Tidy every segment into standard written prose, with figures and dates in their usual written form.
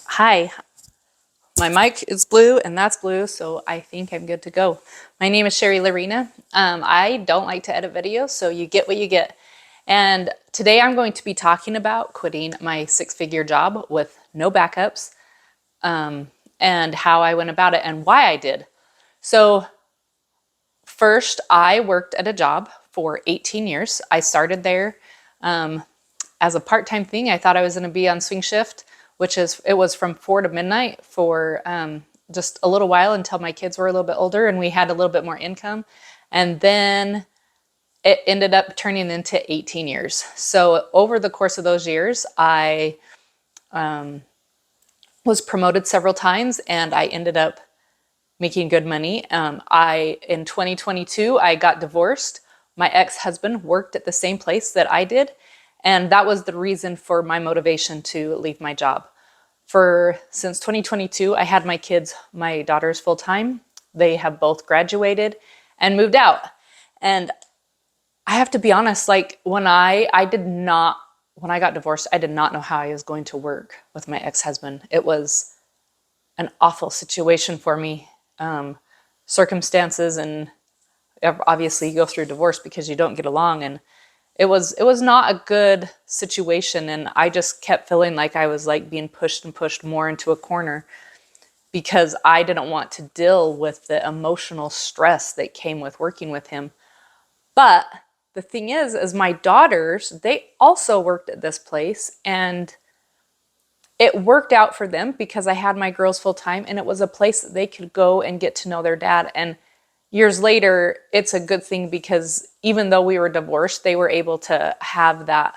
Hi, my mic is blue and that's blue, so I think I'm good to go. My name is Sherry Lorena. I don't like to edit videos, so you get what you get. And today I'm going to be talking about quitting my six-figure job with no backups, and how I went about it and why I did. So first, I worked at a job for 18 years. I started there as a part-time thing. I thought I was going to be on swing shift, it was from 4 to midnight for just a little while until my kids were a little bit older and we had a little bit more income. And then it ended up turning into 18 years. So over the course of those years, I was promoted several times and I ended up making good money. In 2022, I got divorced. My ex-husband worked at the same place that I did. And that was the reason for my motivation to leave my job. Since 2022, I had my daughters full time. They have both graduated and moved out. And I have to be honest, like when when I got divorced, I did not know how I was going to work with my ex-husband. It was an awful situation for me. Circumstances, and obviously you go through divorce because you don't get along, and it was not a good situation, and I just kept feeling like I was like being pushed and pushed more into a corner because I didn't want to deal with the emotional stress that came with working with him. But the thing is my daughters, they also worked at this place, and it worked out for them because I had my girls full time and it was a place that they could go and get to know their dad. And years later, it's a good thing because even though we were divorced, they were able to have that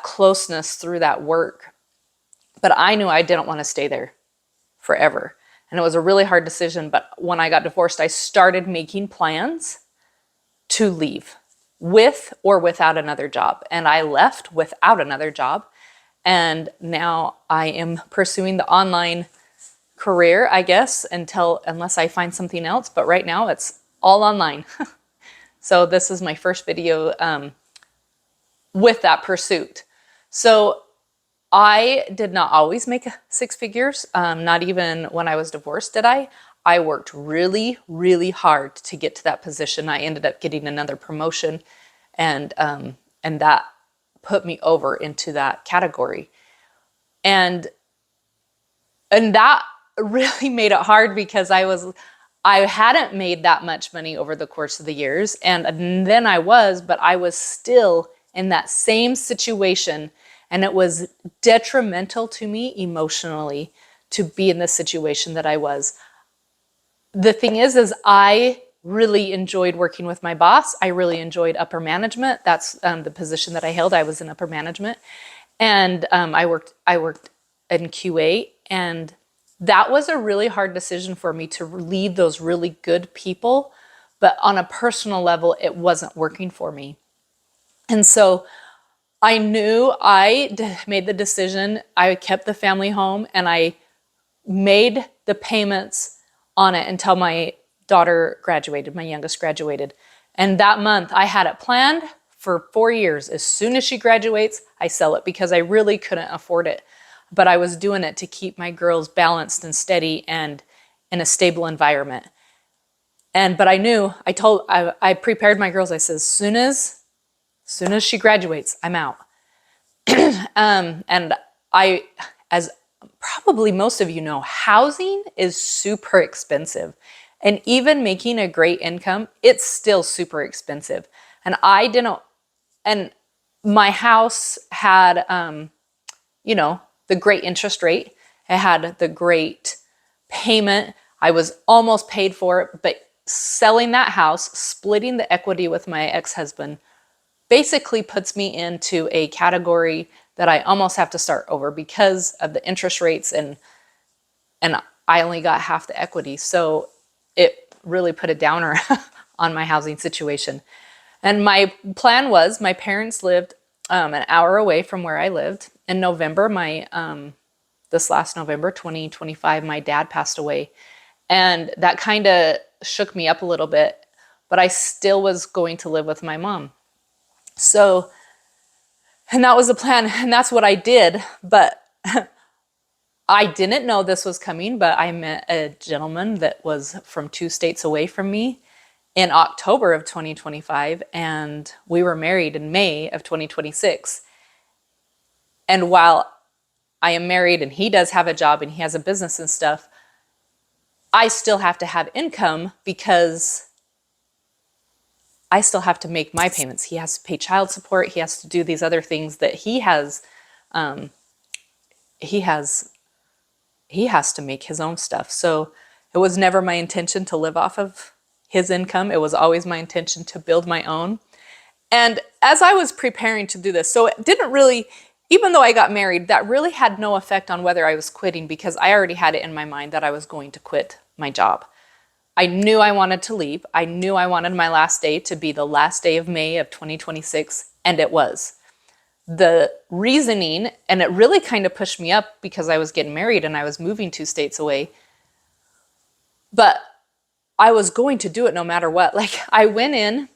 closeness through that work. But I knew I didn't want to stay there forever. And it was a really hard decision. But when I got divorced, I started making plans to leave with or without another job. And I left without another job. And now I am pursuing the online career, I guess, unless I find something else. But right now it's all online. So this is my first video with that pursuit. So I did not always make six figures. Not even when I was divorced did I. I worked really, really hard to get to that position. I ended up getting another promotion, and that put me over into that category. And that really made it hard because I hadn't made that much money over the course of the years. And then but I was still in that same situation. And it was detrimental to me emotionally to be in the situation that I was. The thing is I really enjoyed working with my boss. I really enjoyed upper management. That's the position that I held. I was in upper management. And I worked in QA, and that was a really hard decision for me to lead those really good people. But on a personal level, it wasn't working for me. And so I knew made the decision. I kept the family home and I made the payments on it until my daughter graduated, my youngest graduated. And that month I had it planned for 4 years. As soon as she graduates, I sell it because I really couldn't afford it. But I was doing it to keep my girls balanced and steady and in a stable environment. But I prepared my girls. I said, as soon as she graduates, I'm out. And as probably most of you know, housing is super expensive. And even making a great income, it's still super expensive. And I didn't, and my house had, the great interest rate. It had the great payment. I was almost paid for it, but selling that house, splitting the equity with my ex-husband, basically puts me into a category that I almost have to start over because of the interest rates, and I only got half the equity. So it really put a downer on my housing situation. And my plan was, my parents lived an hour away from where I lived. In November, this last November, 2025, my dad passed away. And that kind of shook me up a little bit, but I still was going to live with my mom. So And that was the plan. And that's what I did. But I didn't know this was coming, but I met a gentleman that was from 2 states away from me in October of 2025. And we were married in May of 2026. And while I am married and he does have a job and he has a business and stuff, I still have to have income because I still have to make my payments. He has to pay child support. He has to do these other things that he has. He has he has to make his own stuff. So it was never my intention to live off of his income. It was always my intention to build my own. And as I was preparing to do this, so it didn't really, even though I got married, that really had no effect on whether I was quitting because I already had it in my mind that I was going to quit my job. I knew I wanted to leave. I knew I wanted my last day to be the last day of May of 2026, and it was. The reasoning, and it really kind of pushed me up because I was getting married and I was moving 2 states away, but I was going to do it no matter what. Like I went in,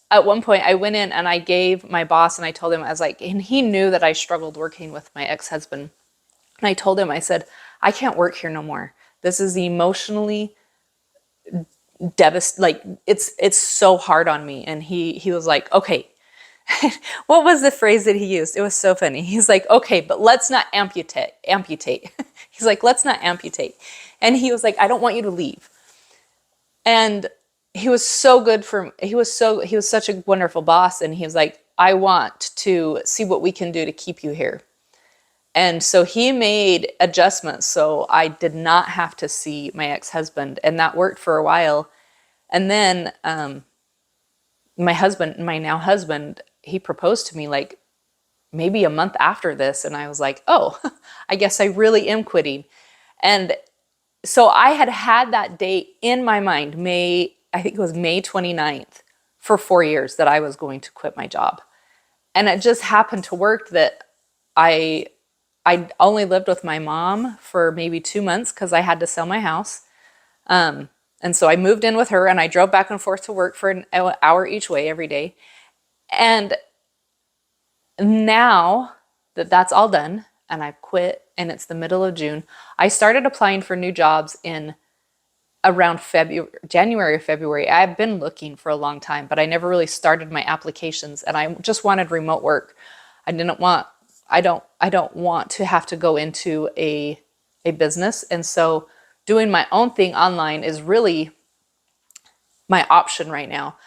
at one point I went in and I gave my boss and I told him, I was like, and he knew that I struggled working with my ex-husband. And I told him, I said, I can't work here no more. This is emotionally like it's so hard on me. And he was like, okay. What was the phrase that he used? It was so funny. He's like, okay, but let's not amputate. He's like, let's not amputate. And he was like, I don't want you to leave. And he was so good he was such a wonderful boss. And he was like, I want to see what we can do to keep you here. And so he made adjustments so I did not have to see my ex-husband, and that worked for a while. And then my now husband, he proposed to me like maybe a month after this, and I was like, oh, I guess I really am quitting. And so I had that date in my mind, I think it was May 29th, for 4 years that I was going to quit my job. And it just happened to work that I only lived with my mom for maybe 2 months because I had to sell my house. And so I moved in with her and I drove back and forth to work for an hour each way every day. And now that that's all done and I've quit and it's the middle of June, I started applying for new jobs in around January or February. I've been looking for a long time, but I never really started my applications, and I just wanted remote work. I don't want to have to go into a business. And so doing my own thing online is really my option right now.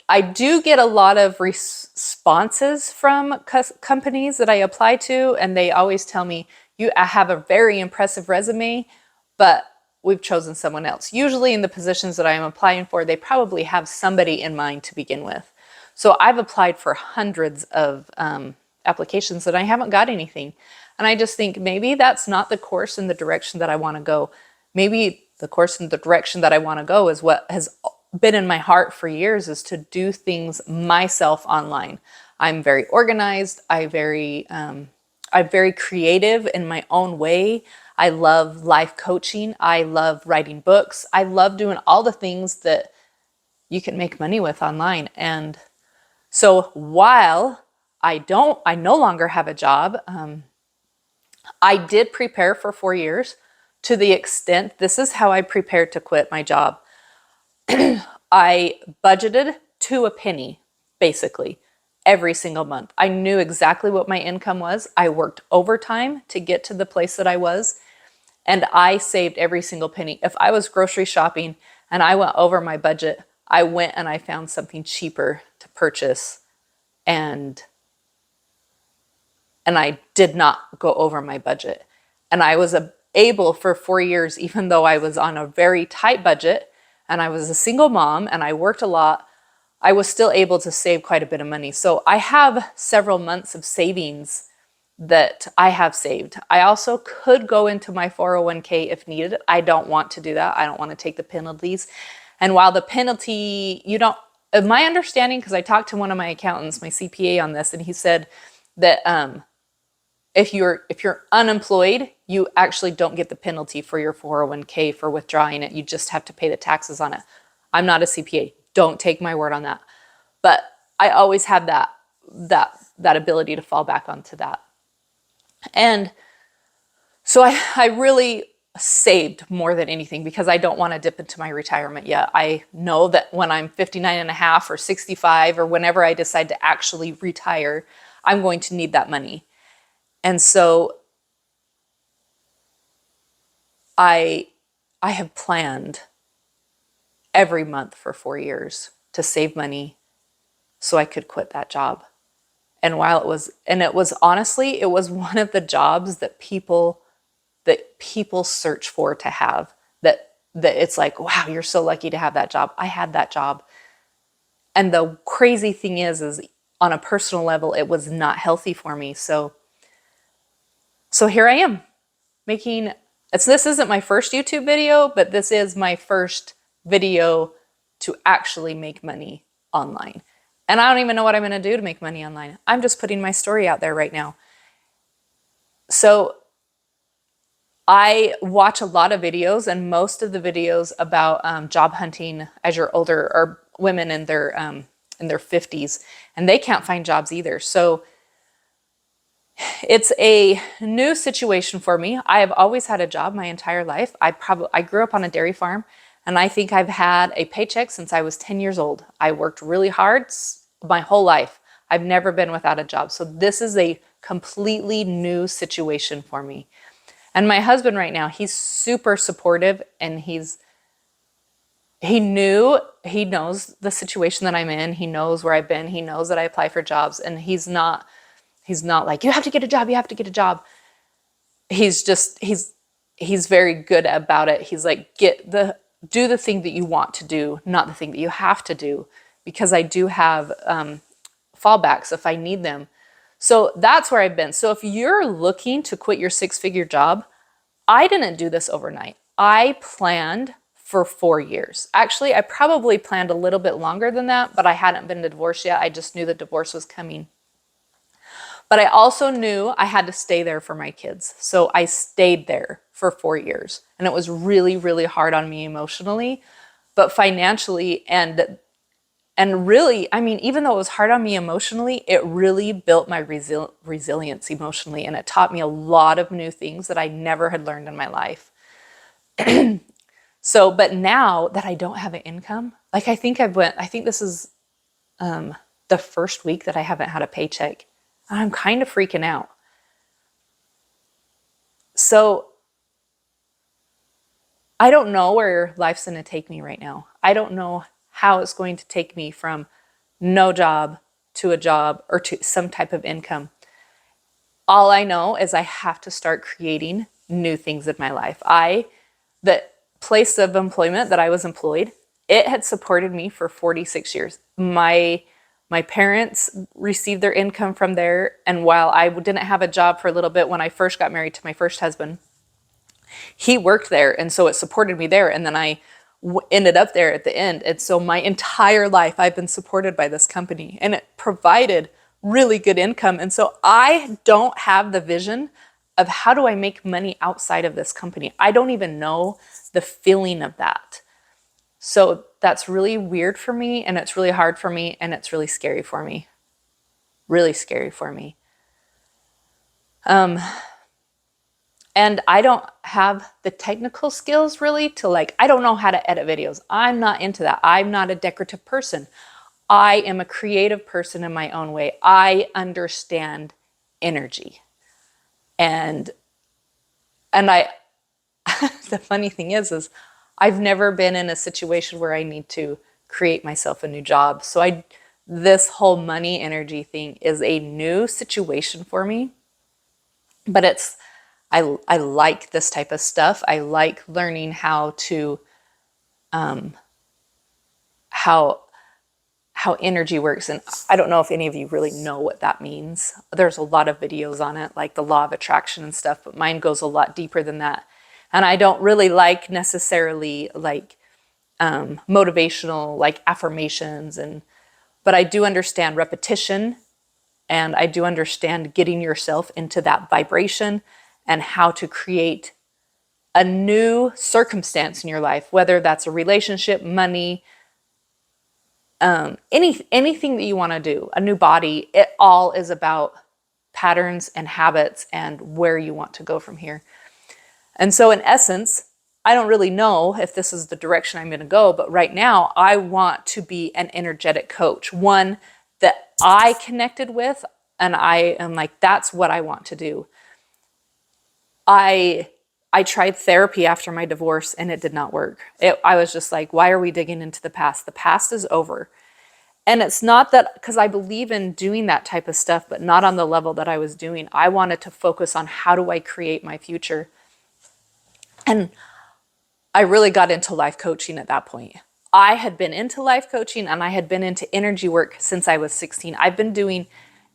I do get a lot of responses from companies that I apply to, and they always tell me, I have a very impressive resume, but we've chosen someone else. Usually in the positions that I'm applying for, they probably have somebody in mind to begin with. So I've applied for hundreds of applications and I haven't got anything. And I just think maybe that's not the course in the direction that I want to go. Maybe the course in the direction that I want to go is what has been in my heart for years, is to do things myself online. I'm very organized. I'm very creative in my own way. I love life coaching. I love writing books. I love doing all the things that you can make money with online. And so while I no longer have a job, I did prepare for 4 years to the extent, this is how I prepared to quit my job. I budgeted to a penny, basically, every single month. I knew exactly what my income was. I worked overtime to get to the place that I was, and I saved every single penny. If I was grocery shopping and I went over my budget, I went and I found something cheaper to purchase, and I did not go over my budget. And I was able for 4 years, even though I was on a very tight budget and I was a single mom and I worked a lot, I was still able to save quite a bit of money. So I have several months of savings that I have saved. I also could go into my 401k if needed. I don't want to do that. I don't want to take the penalties. And while the penalty, my understanding, because I talked to one of my accountants, my CPA, on this, and he said that if you're unemployed, you actually don't get the penalty for your 401k for withdrawing it. You just have to pay the taxes on it. I'm not a CPA. Don't take my word on that. But I always have that that ability to fall back onto that. And so I really saved more than anything because I don't want to dip into my retirement yet. I know that when I'm 59 and a half or 65 or whenever I decide to actually retire, I'm going to need that money. And so I have planned every month for 4 years to save money so I could quit that job. And it was honestly, it was one of the jobs that people search for to have, that it's like, wow, you're so lucky to have that job. I had that job. And the crazy thing is on a personal level, it was not healthy for me. So here I am this isn't my first YouTube video, but this is my first video to actually make money online. And I don't even know what I'm going to do to make money online. I'm just putting my story out there right now. So I watch a lot of videos, and most of the videos about job hunting as you're older are women in their 50s, and they can't find jobs either. So it's a new situation for me. I have always had a job my entire life. I grew up on a dairy farm, and I think I've had a paycheck since I was 10 years old. I worked really hard my whole life. I've never been without a job. So this is a completely new situation for me. And my husband right now, he's super supportive, and he knows the situation that I'm in. He knows where I've been. He knows that I apply for jobs, and he's not like, you have to get a job, you have to get a job. He's very good about it. He's like, do the thing that you want to do, not the thing that you have to do, because I do have fallbacks if I need them. So that's where I've been. So if you're looking to quit your 6-figure job, I didn't do this overnight. I planned for 4 years. Actually, I probably planned a little bit longer than that, but I hadn't been divorced yet. I just knew the divorce was coming. But I also knew I had to stay there for my kids. So I stayed there for 4 years. And it was really, really hard on me emotionally, but financially and really, I mean, even though it was hard on me emotionally, it really built my resilience emotionally. And it taught me a lot of new things that I never had learned in my life. So, but now that I don't have an income, like I think this is the first week that I haven't had a paycheck. I'm kind of freaking out. So I don't know where life's going to take me right now. I don't know how it's going to take me from no job to a job or to some type of income. All I know is I have to start creating new things in my life. The place of employment that I was employed, it had supported me for 46 years. My parents received their income from there. And while I didn't have a job for a little bit when I first got married to my first husband, he worked there. And so it supported me there. And then I ended up there at the end. And so my entire life, I've been supported by this company, and it provided really good income. And so I don't have the vision of how do I make money outside of this company. I don't even know the feeling of that. So that's really weird for me, and it's really hard for me, and it's really scary for me. Really scary for me. And I don't have the technical skills really to I don't know how to edit videos. I'm not into that. I'm not a decorative person. I am a creative person in my own way. I understand energy. And I, the funny thing is I've never been in a situation where I need to create myself a new job. So this whole money energy thing is a new situation for me, but I like this type of stuff. I like learning how energy works. And I don't know if any of you really know what that means. There's a lot of videos on it, like the law of attraction and stuff, but mine goes a lot deeper than that. And I don't really like necessarily motivational affirmations, but I do understand repetition, and I do understand getting yourself into that vibration and how to create a new circumstance in your life, whether that's a relationship, money, anything that you want to do, a new body, it all is about patterns and habits and where you want to go from here. And so in essence, I don't really know if this is the direction I'm going to go, but right now I want to be an energetic coach, one that I connected with, and I am like, that's what I want to do. I tried therapy after my divorce and it did not work. I was just like, why are we digging into the past? The past is over. And it's not that because I believe in doing that type of stuff, but not on the level that I was doing. I wanted to focus on how do I create my future. And I really got into life coaching at that point. I had been into life coaching and I had been into energy work since I was 16. I've been doing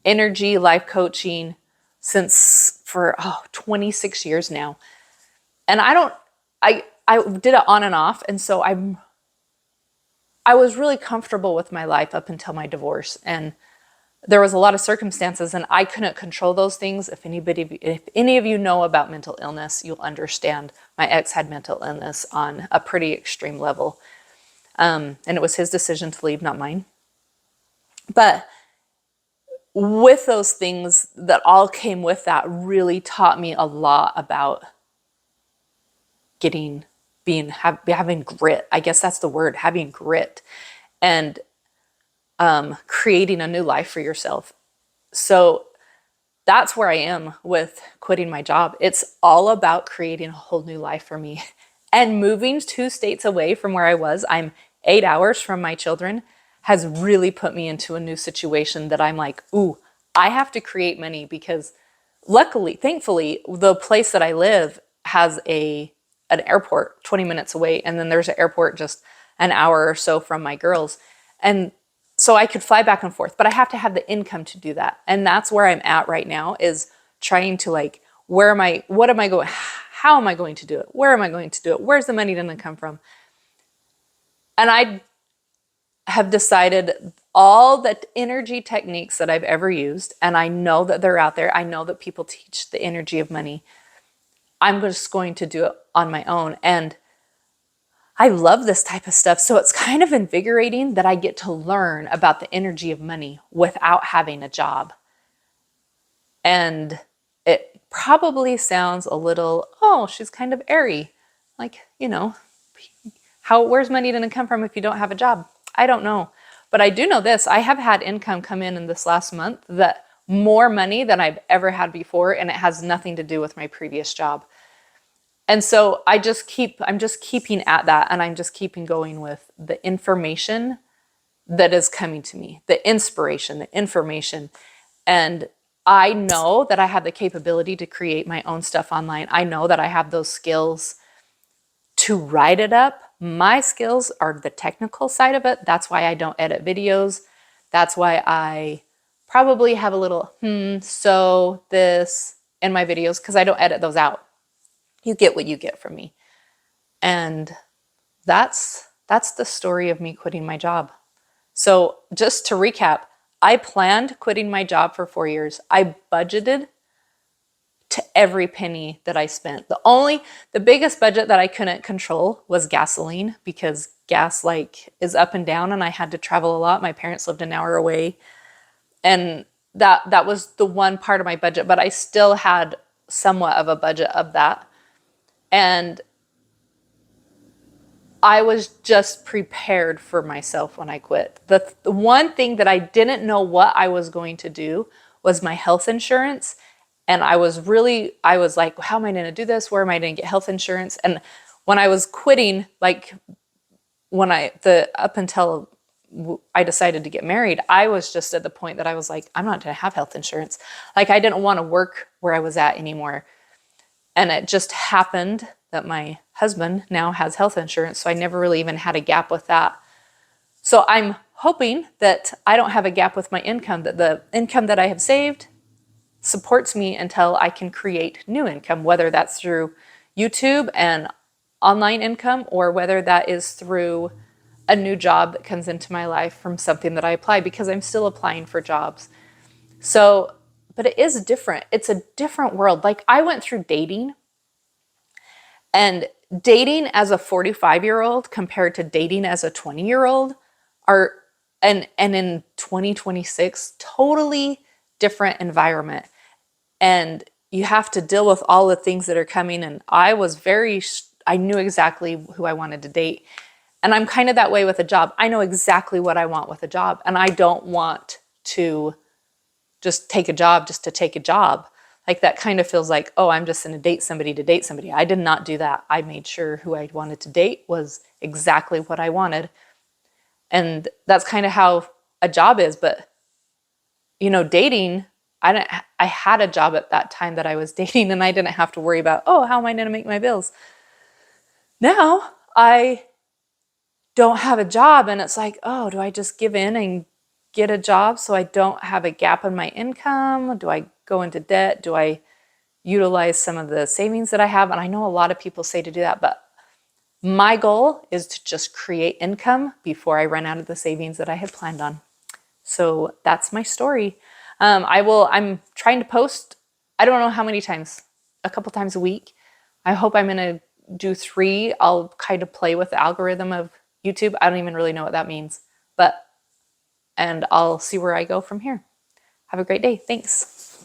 energy life coaching for 26 years now. And I did it on and off. And so I was really comfortable with my life up until my divorce. And there was a lot of circumstances and I couldn't control those things. If any of you know about mental illness, you'll understand my ex had mental illness on a pretty extreme level. And it was his decision to leave, not mine. But with those things that all came with that really taught me a lot about having grit. I guess that's the word, having grit, and creating a new life for yourself. So that's where I am with quitting my job. It's all about creating a whole new life for me and moving 2 states away from where I was. I'm 8 hours from my children, has really put me into a new situation that I'm like, ooh, I have to create money because thankfully, the place that I live has an airport 20 minutes away. And then there's an airport just an hour or so from my girls. And so I could fly back and forth, but I have to have the income to do that. And that's where I'm at right now, is trying to like, how am I going to do it? Where am I going to do it? Where's the money going to come from? And I have decided all the energy techniques that I've ever used, and I know that they're out there. I know that people teach the energy of money. I'm just going to do it on my own. And I love this type of stuff. So it's kind of invigorating that I get to learn about the energy of money without having a job. And it probably sounds a little, she's kind of airy. Like, where's money going to come from if you don't have a job? I don't know. But I do know this. I have had income come in this last month, that more money than I've ever had before. And it has nothing to do with my previous job. And so I'm just keeping at that, and I'm just keeping going with the information that is coming to me, the inspiration, the information. And I know that I have the capability to create my own stuff online. I know that I have those skills to write it up. My skills are the technical side of it. That's why I don't edit videos. That's why I probably have a little, so this in my videos, because I don't edit those out. You get what you get from me. And that's the story of me quitting my job. So just to recap, I planned quitting my job for 4 years. I budgeted to every penny that I spent. The biggest budget that I couldn't control was gasoline, because gas is up and down and I had to travel a lot. My parents lived an hour away. And that was the one part of my budget, but I still had somewhat of a budget of that. And I was just prepared for myself when I quit. The one thing that I didn't know what I was going to do was my health insurance. And I was like, how am I going to do this? Where am I going to get health insurance? And when I was quitting, up until I decided to get married, I was just at the point that I was like, I'm not going to have health insurance. Like, I didn't want to work where I was at anymore. And it just happened that my husband now has health insurance. So I never really even had a gap with that. So I'm hoping that I don't have a gap with my income, that the income that I have saved supports me until I can create new income, whether that's through YouTube and online income, or whether that is through a new job that comes into my life from something that I apply, because I'm still applying for jobs. So, but it is different. It's a different world. Like, I went through dating, and dating as a 45-year-old compared to dating as a 20-year-old and in 2026, totally different environment. And you have to deal with all the things that are coming. And I knew exactly who I wanted to date. And I'm kind of that way with a job. I know exactly what I want with a job. And I don't want to just take a job just to take a job. Like that kind of feels like, oh, I'm just going to date somebody to date somebody. I did not do that. I made sure who I wanted to date was exactly what I wanted. And that's kind of how a job is. But, dating, I had a job at that time that I was dating, and I didn't have to worry about, oh, how am I going to make my bills? Now I don't have a job, and it's like, oh, do I just give in and get a job so I don't have a gap in my income? Do I go into debt? Do I utilize some of the savings that I have? And I know a lot of people say to do that, but my goal is to just create income before I run out of the savings that I had planned on. So that's my story. I'm trying to post, I don't know how many times, a couple times a week. I hope I'm going to do 3. I'll kind of play with the algorithm of YouTube. I don't even really know what that means, and I'll see where I go from here. Have a great day. Thanks.